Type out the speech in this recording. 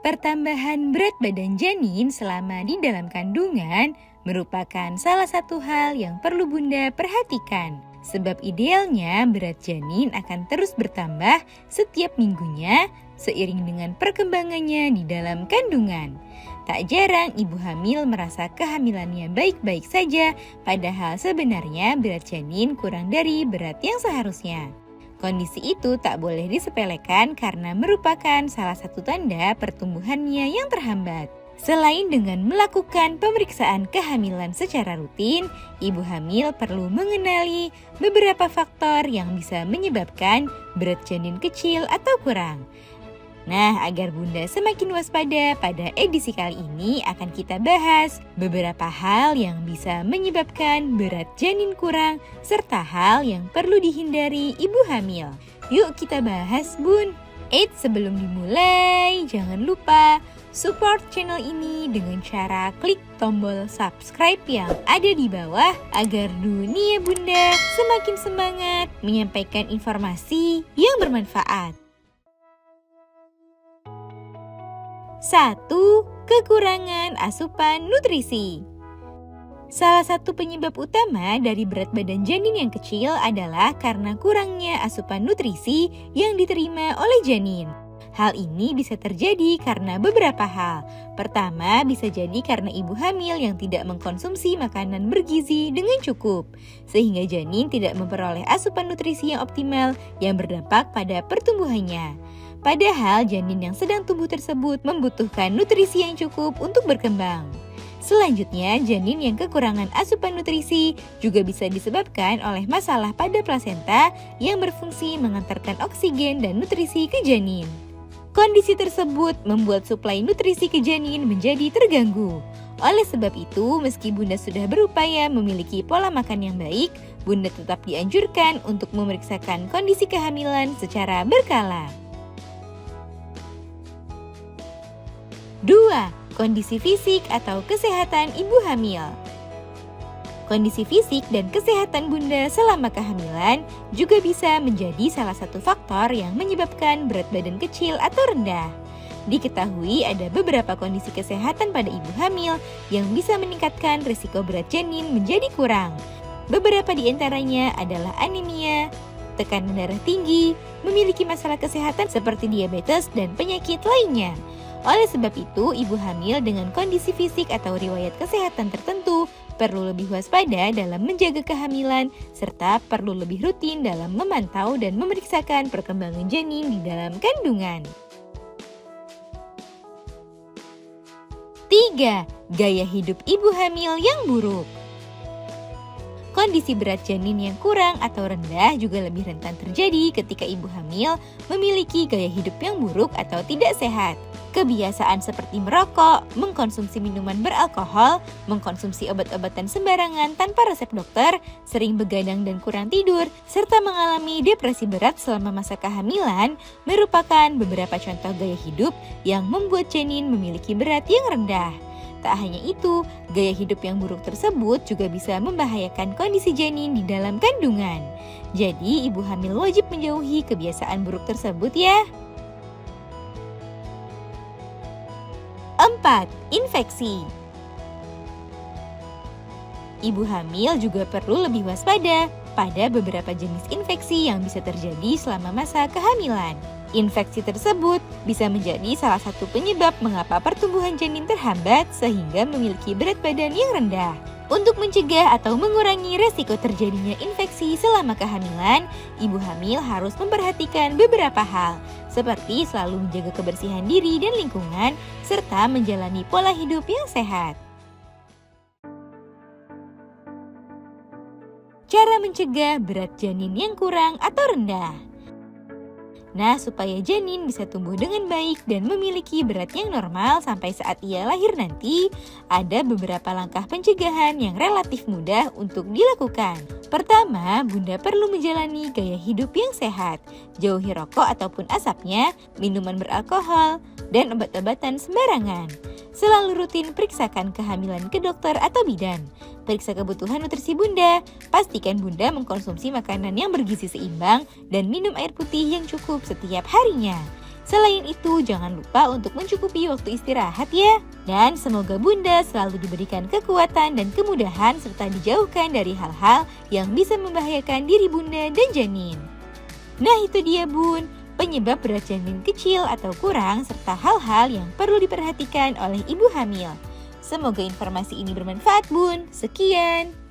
Pertambahan berat badan janin selama di dalam kandungan merupakan salah satu hal yang perlu Bunda perhatikan. Sebab idealnya berat janin akan terus bertambah setiap minggunya seiring dengan perkembangannya di dalam kandungan. Tak jarang ibu hamil merasa kehamilannya baik-baik saja, padahal sebenarnya berat janin kurang dari berat yang seharusnya. Kondisi itu tak boleh disepelekan karena merupakan salah satu tanda pertumbuhannya yang terhambat. Selain dengan melakukan pemeriksaan kehamilan secara rutin, ibu hamil perlu mengenali beberapa faktor yang bisa menyebabkan berat janin kecil atau kurang. Nah, agar Bunda semakin waspada, pada edisi kali ini akan kita bahas beberapa hal yang bisa menyebabkan berat janin kurang serta hal yang perlu dihindari ibu hamil. Yuk kita bahas, Bun. Sebelum dimulai, jangan lupa support channel ini dengan cara klik tombol subscribe yang ada di bawah agar dunia Bunda semakin semangat menyampaikan informasi yang bermanfaat. 1. Kekurangan asupan nutrisi. Salah satu penyebab utama dari berat badan janin yang kecil adalah karena kurangnya asupan nutrisi yang diterima oleh janin. Hal ini bisa terjadi karena beberapa hal. Pertama, bisa jadi karena ibu hamil yang tidak mengkonsumsi makanan bergizi dengan cukup, sehingga janin tidak memperoleh asupan nutrisi yang optimal yang berdampak pada pertumbuhannya. Padahal janin yang sedang tumbuh tersebut membutuhkan nutrisi yang cukup untuk berkembang. Selanjutnya, janin yang kekurangan asupan nutrisi juga bisa disebabkan oleh masalah pada plasenta yang berfungsi mengantarkan oksigen dan nutrisi ke janin. Kondisi tersebut membuat suplai nutrisi ke janin menjadi terganggu. Oleh sebab itu, meski Bunda sudah berupaya memiliki pola makan yang baik, Bunda tetap dianjurkan untuk memeriksakan kondisi kehamilan secara berkala. 2. Kondisi fisik atau kesehatan ibu hamil. Kondisi fisik dan kesehatan Bunda selama kehamilan juga bisa menjadi salah satu faktor yang menyebabkan berat badan kecil atau rendah. Diketahui ada beberapa kondisi kesehatan pada ibu hamil yang bisa meningkatkan risiko berat janin menjadi kurang. Beberapa di antaranya adalah anemia, tekanan darah tinggi, memiliki masalah kesehatan seperti diabetes dan penyakit lainnya. Oleh sebab itu, ibu hamil dengan kondisi fisik atau riwayat kesehatan tertentu perlu lebih waspada dalam menjaga kehamilan serta perlu lebih rutin dalam memantau dan memeriksakan perkembangan janin di dalam kandungan. 3. Gaya hidup ibu hamil yang buruk. Kondisi berat janin yang kurang atau rendah juga lebih rentan terjadi ketika ibu hamil memiliki gaya hidup yang buruk atau tidak sehat. Kebiasaan seperti merokok, mengkonsumsi minuman beralkohol, mengkonsumsi obat-obatan sembarangan tanpa resep dokter, sering begadang dan kurang tidur, serta mengalami depresi berat selama masa kehamilan merupakan beberapa contoh gaya hidup yang membuat janin memiliki berat yang rendah. Tak hanya itu, gaya hidup yang buruk tersebut juga bisa membahayakan kondisi janin di dalam kandungan. Jadi, ibu hamil wajib menjauhi kebiasaan buruk tersebut ya. 4. Infeksi. Ibu hamil juga perlu lebih waspada pada beberapa jenis infeksi yang bisa terjadi selama masa kehamilan. Infeksi tersebut bisa menjadi salah satu penyebab mengapa pertumbuhan janin terhambat sehingga memiliki berat badan yang rendah. Untuk mencegah atau mengurangi resiko terjadinya infeksi selama kehamilan, ibu hamil harus memperhatikan beberapa hal, seperti selalu menjaga kebersihan diri dan lingkungan, serta menjalani pola hidup yang sehat. Cara mencegah berat janin yang kurang atau rendah. Nah, supaya janin bisa tumbuh dengan baik dan memiliki berat yang normal sampai saat ia lahir nanti, ada beberapa langkah pencegahan yang relatif mudah untuk dilakukan. Pertama, Bunda perlu menjalani gaya hidup yang sehat, jauhi rokok ataupun asapnya, minuman beralkohol, dan obat-obatan sembarangan. Selalu rutin periksakan kehamilan ke dokter atau bidan. Periksa kebutuhan nutrisi Bunda. Pastikan Bunda mengkonsumsi makanan yang bergizi seimbang dan minum air putih yang cukup setiap harinya. Selain itu, jangan lupa untuk mencukupi waktu istirahat ya. Dan semoga Bunda selalu diberikan kekuatan dan kemudahan serta dijauhkan dari hal-hal yang bisa membahayakan diri Bunda dan janin. Nah itu dia Bun, penyebab berat janin kecil atau kurang serta hal-hal yang perlu diperhatikan oleh ibu hamil. Semoga informasi ini bermanfaat Bun. Sekian.